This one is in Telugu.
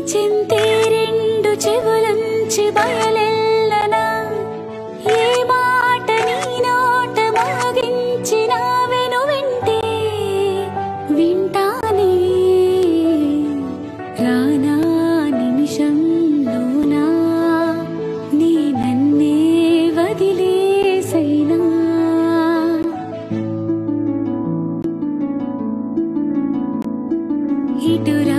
చింతే రెండు చెవులంచి బయలెల్లనా ఏ మాట నీ నోట మోగించిన వెను వింటే వింటానే రానా నిమిషంలోనా నీ నన్నే వదిలేసైనా ఇటురా